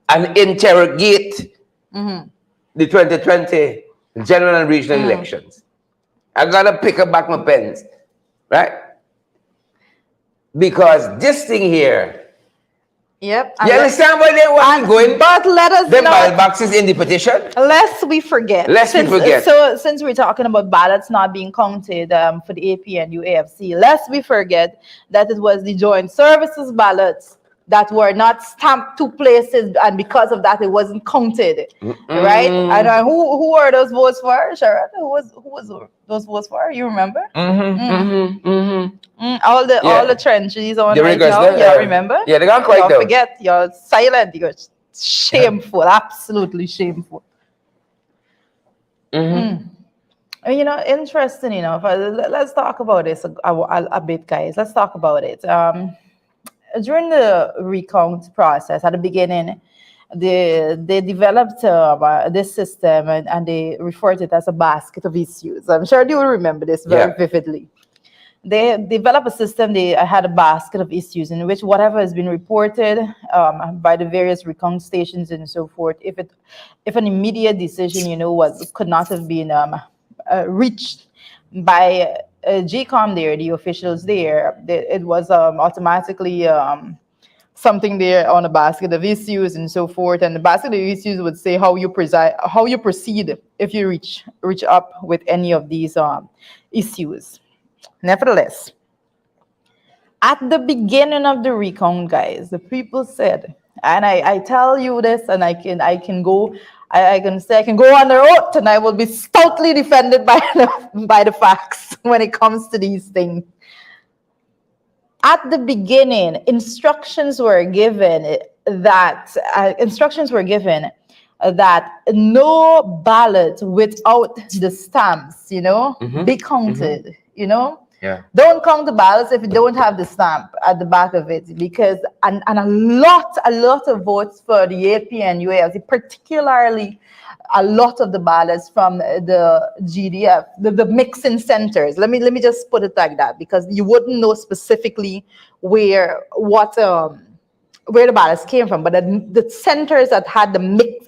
and interrogate the 2020 general and regional elections. I got to pick back my pens, right? Because this thing here, yep. You understand where they want going? But let us the ballot boxes in the petition. Lest we forget. So since we're talking about ballots not being counted for the APNU AFC, lest we forget that it was the joint services ballots that were not stamped two places, and because of that, it wasn't counted, right? And who were those votes for, Sharon? Who was those votes for? You remember? All the trenches on right now. You remember? Yeah, they got quite. Don't forget. You're silent. You're shameful. Absolutely shameful. Interesting enough. Let's talk about this a bit, guys. Let's talk about it. During the recount process at the beginning, they developed this system, and they referred to it as a basket of issues. I'm sure you will remember this very Yeah. vividly. They developed a system. They had a basket of issues in which whatever has been reported by the various recount stations and so forth, if an immediate decision, was could not have been reached by GCOM there, the officials there, it was automatically something there on a basket of issues and so forth. And the basket of issues would say how you proceed if you reach up with any of these issues. Nevertheless, at the beginning of the recount, guys, the people said, and I tell you this, and I can say I can go on the oath, and I will be stoutly defended by by the facts when it comes to these things. At the beginning, instructions were given that no ballot without the stamps, be counted. Yeah. Don't count the ballots if you don't have the stamp at the back of it, because and a lot of votes for the AP and UALC, particularly a lot of the ballots from the GDF, the mixing centers. Let me just put it like that, because you wouldn't know specifically where the ballots came from, but the centers that had the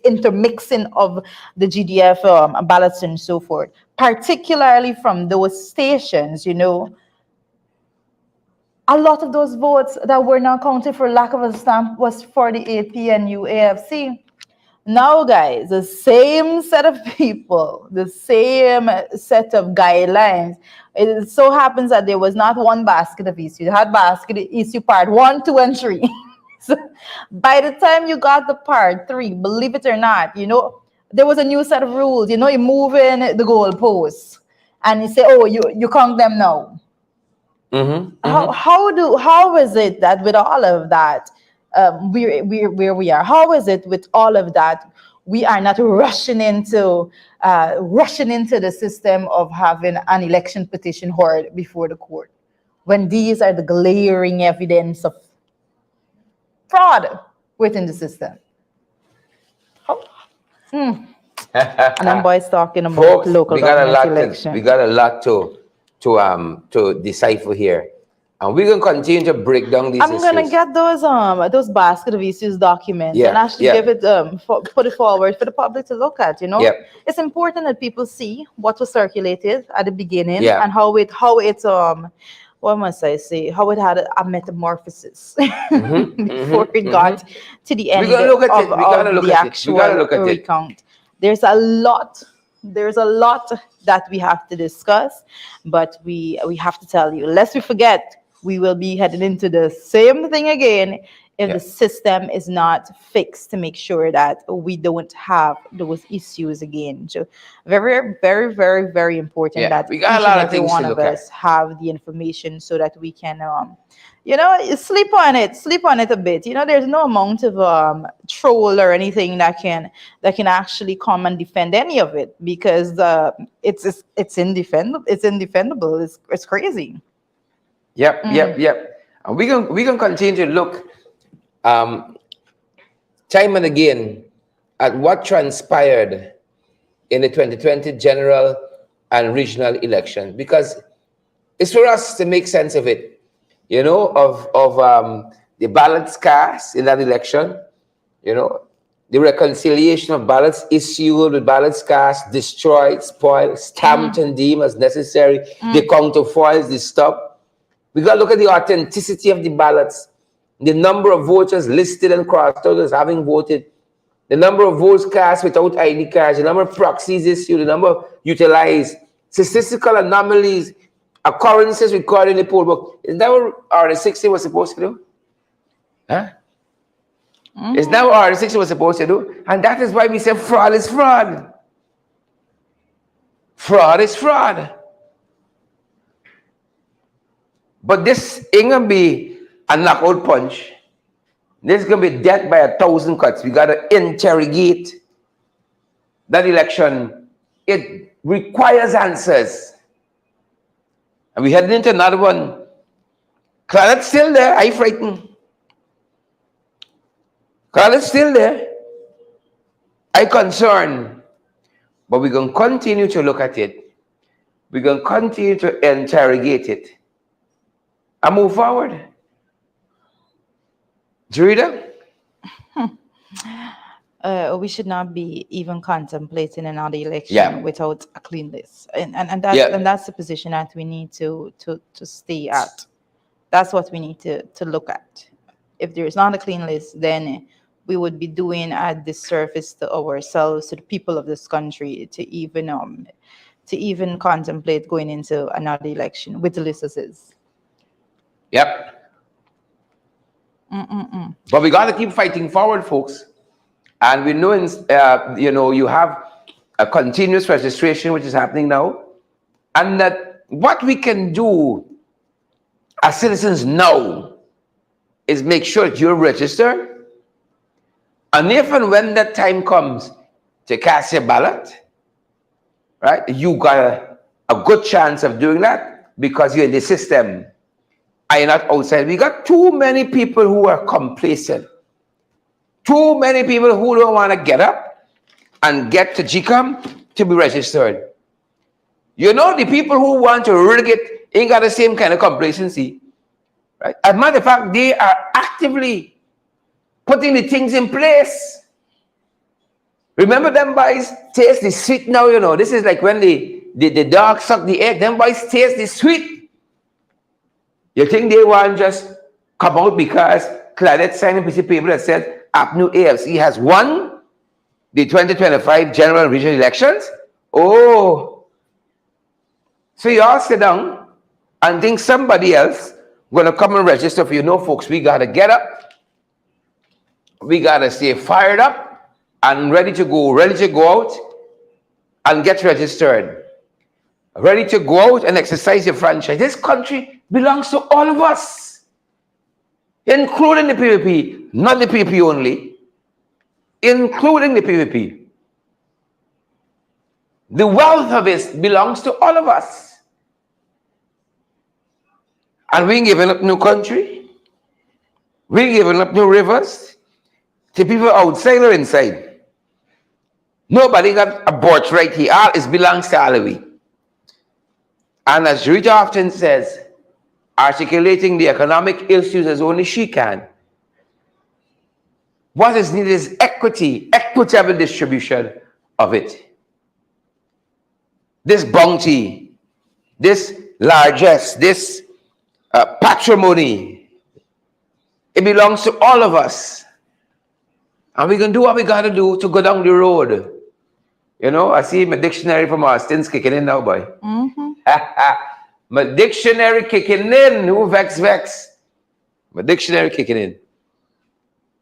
intermixing of the GDF ballots and so forth, particularly from those stations, a lot of those votes that were not counted for lack of a stamp was for the AP and UAFC. Now, guys, the same set of people, the same set of guidelines. It so happens that there was not one basket of issue. You had basket issue part 1, 2, and 3. So by the time you got the part 3, believe it or not, there was a new set of rules. You move in the goalposts, and you say, "Oh, you count them now." How is it that with all of that, we're where we are? How is it with all of that we are not rushing into the system of having an election petition heard before the court, when these are the glaring evidence of fraud within the system? How? And then boys talking about Folks, local we got a government lot election. we got a lot to decipher here, and we're gonna continue to break down these I'm issues. gonna get those basket of issues documents and actually give it put it forward for the public to look at. Yep. It's important that people see what was circulated at the beginning, Yeah. and how it what must I say, how it had a metamorphosis before it got to the end We're gonna look at of, it. We gotta of look the at it. We actual gotta look at it. recount. There's a lot that we have to discuss, but we have to tell you, lest we forget, we will be heading into the same thing again if the system is not fixed, to make sure that we don't have those issues again. So very, very, very, very important that we each got a and lot of every things one to of look us have the information, so that we can sleep on it a bit. There's no amount of troll or anything that can actually come and defend any of it, because it's indefendable. It's crazy. Yep. And we gonna continue to look time and again at what transpired in the 2020 general and regional election, because it's for us to make sense of it, of the ballots cast in that election, the reconciliation of ballots issued with ballots cast, destroyed, spoiled, stamped and deemed as necessary, the counterfoils, the stop. We got to look at the authenticity of the ballots, the number of voters listed and crossed out as having voted, the number of votes cast without ID cards, the number of proxies issued, the number utilized, statistical anomalies, occurrences recorded in the poll book. Is that what RD60 was supposed to do? Huh? Is that what RD60 was supposed to do? And that is why we say fraud is fraud. Fraud is fraud. But this ain't gonna be a knockout punch. This is gonna be death by 1,000 cuts. We gotta interrogate that election It requires answers. And we heading into another one. Claret's still there. I frightened. Claret's still there. I concerned. But we're going to continue to look at it. We're going to continue to interrogate it. And move forward. Jarida? We should not be even contemplating another election without a clean list, and that's the position that we need to stay at. That's what we need to look at. If there is not a clean list, then we would be doing a disservice to ourselves, to the people of this country, to even contemplate going into another election with the list as is. Yep. But we got to keep fighting forward, folks. And we know, you have a continuous registration, which is happening now. And that what we can do as citizens now is make sure that you're registered. And if and when that time comes to cast your ballot, right, you got a good chance of doing that because you're in the system. Are you not outside? We got too many people who are complacent. Too many people who don't want to get up and get to GCOM to be registered. You know, the people who want to really get ain't got the same kind of complacency. Right? As a matter of fact, they are actively putting the things in place. Remember them boys taste the sweet now, you know. This is like when the dog suck the egg. Them boys taste the sweet. You think they want to just come out because Claudette signed a piece of paper that said APNU AFC has won the 2025 general and regional elections? Oh. So you all sit down and think somebody else going to come and register for you. No, folks, we got to get up. We got to stay fired up and ready to go out and get registered. Ready to go out and exercise your franchise. This country belongs to all of us, including the PPP, not the PPP only, including the PPP. The wealth of it belongs to all of us. And we ain't giving up no country. We ain't giving up no rivers to people outside or inside. Nobody got a birthright here. All it belongs to all of we. And as Rita often says, articulating the economic issues as only she can. What is needed is equity, equitable distribution of it. This bounty, this largesse, this patrimony, it belongs to all of us. And we can do what we got to do to go down the road. You know, I see my dictionary from Austin's kicking in now, boy. My dictionary kicking in. Who vex? My dictionary kicking in.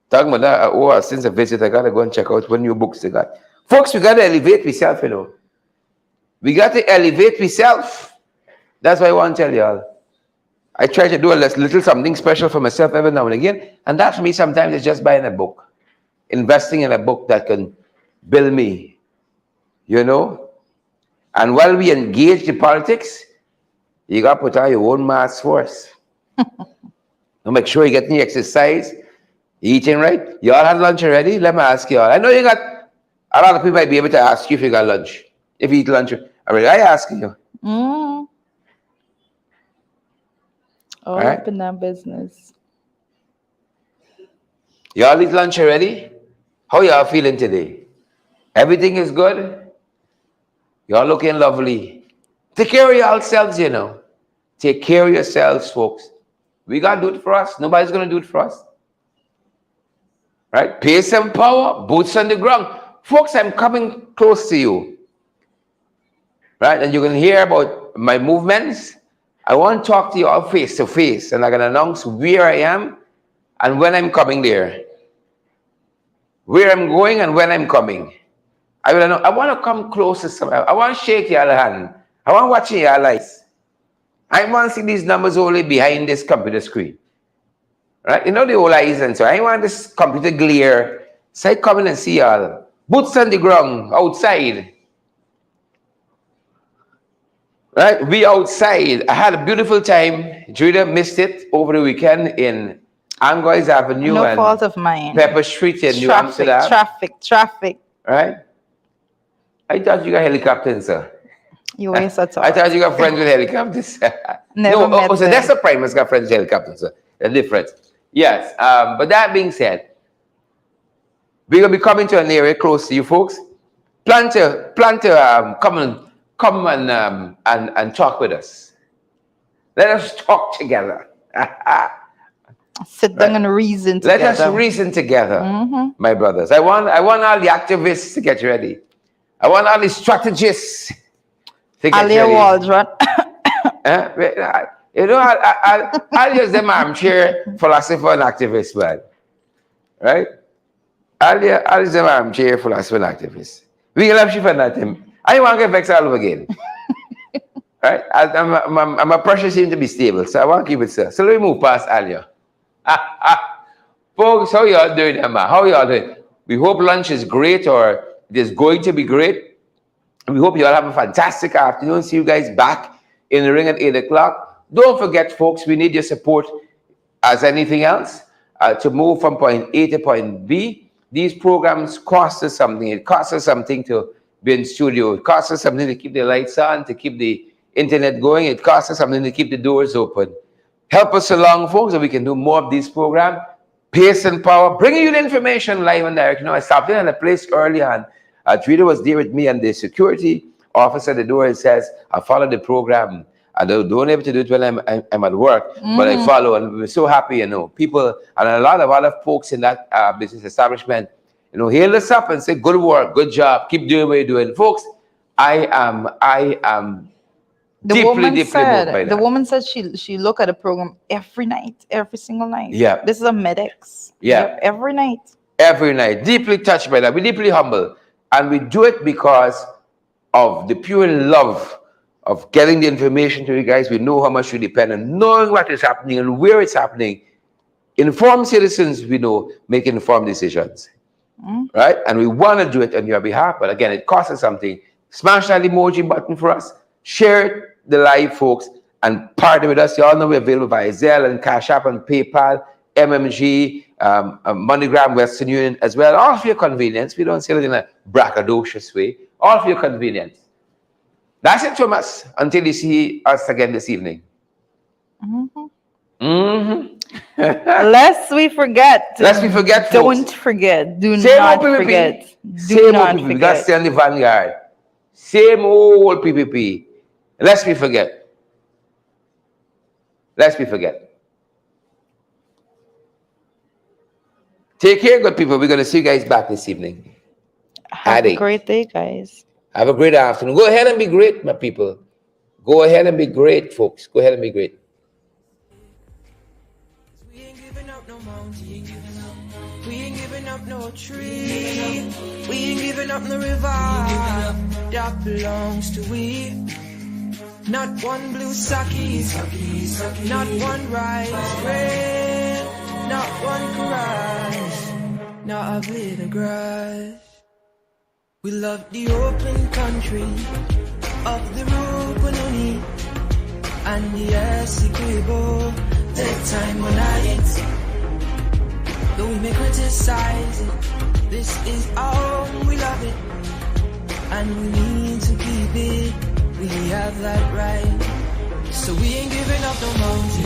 Talking about that, since a visit, I got to go and check out what new books they got. Folks, we got to elevate ourselves, you know. We got to elevate ourselves. That's why I want to tell y'all. I try to do a little something special for myself every now and again. And that for me sometimes is just buying a book. Investing in a book that can build me. You know? And while we engage in politics, you got to put on your own mask first. And make sure you're getting your exercise, eating right. You all had lunch already? Let me ask you all. I know you got, a lot of people might be able to ask you if you got lunch. If you eat lunch already. I ask you. All right. Up in that business. Y'all eat lunch already? How y'all feeling today? Everything is good? Y'all looking lovely. Take care of yourselves, you know. Take care of yourselves, folks. We got to do it for us. Nobody's going to do it for us. Right? Pace and power, boots on the ground. Folks, I'm coming close to you. Right? And you can hear about my movements. I want to talk to you all face to face. And I'm going to announce where I am and when I'm coming there. Where I'm going and when I'm coming. I want to come close to somebody. I want to shake your hand. I want to watch your eyes. I want to see these numbers only behind this computer screen. Right? You know the old eyes and so I want this computer glare. So I come in and see y'all. Boots on the ground, outside. Right? We outside. I had a beautiful time. Judah missed it over the weekend in Angois Avenue No and fault of mine. Pepper Street in New Traffic, Amsterdam. traffic. Right? I thought you got helicopters, sir. You waste a thought. I thought you got friends with helicopters. Never met so them. that's the Primus got friends with helicopters, sir. They're different. Yes. But that being said, we're gonna be coming to an area close to you folks. Plan to come and talk with us. Let us talk together. Sit down and reason together. Let us reason together, my brothers. I want all the activists to get ready. I want all the strategists to get Alia ready. Waldron. You know, I'll use them armchair philosopher and activist, man. Right? I'll use them armchair philosopher and activist. We can have you for nothing. I want to get vexed all over again. Right? My pressure seems to be stable, so I want to keep it, sir. So let me move past Alia. Folks, how y'all doing, man? How y'all doing? We hope lunch is great, or it is going to be great. We hope you all have a fantastic afternoon. See you guys back in the ring at 8 o'clock. Don't forget, folks, we need your support as anything else to move from point A to point B. These programs cost us something. It costs us something to be in studio. It costs us something to keep the lights on, to keep the internet going. It costs us something to keep the doors open. Help us along, folks, so we can do more of these programs. Pace and power, bringing you the information live and direct. You know, I stopped in at a place early on. Trina was there with me, and the security officer at the door says, I follow the program. I don't able to do it when I'm at work, but I follow, and we're so happy, you know. People, and a lot of other folks in that business establishment, you know, hail us up and say, good work, good job, keep doing what you're doing. Folks, I am deeply moved by that. The woman said she look at the program every night, every single night. Yeah. This is a medics. Yeah. Yep, every night. Every night. Deeply touched by that. We're deeply humble. And we do it because of the pure love of getting the information to you guys. We know how much we depend on knowing what is happening and where it's happening. Informed citizens, we know, make informed decisions. Right? And we want to do it on your behalf. But again, it costs us something. Smash that emoji button for us. Share the live, folks, and partner with us. You all know we're available via Zelle and Cash App and PayPal, MMG, MoneyGram, Western Union as well. All for your convenience. We don't say it in a braggadocious way. All for your convenience. That's it from us until you see us again this evening. Lest we forget. Lest we forget, folks. Don't forget. Do Same not old PPP. forget. Same Do old not PPP. We forget. got to stay on the vanguard. Same old PPP. Lest we forget. Lest we forget. Take care, good people. We're going to see you guys back this evening. Have a great day, guys. Have a great afternoon. Go ahead and be great, my people. Go ahead and be great, folks. Go ahead and be great. We ain't giving up no mountain. We ain't giving up no tree. We ain't giving up no river. That belongs to we. Not one blue sake. Not one rice bread. Not one grass. Not a blade of grass. We love the open country of the Rupununi and the Essequibo, the time when I though we may criticize it, this is our home, we love it, and we need to keep it, we have that right. So we ain't giving up no mountain,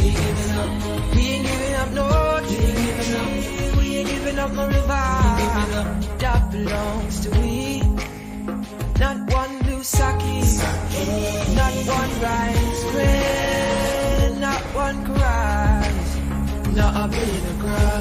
we ain't giving up no tree, we ain't giving up no river, that belongs to we. Not one blue sake, not one rice bread, not one grass, not a blade of grass.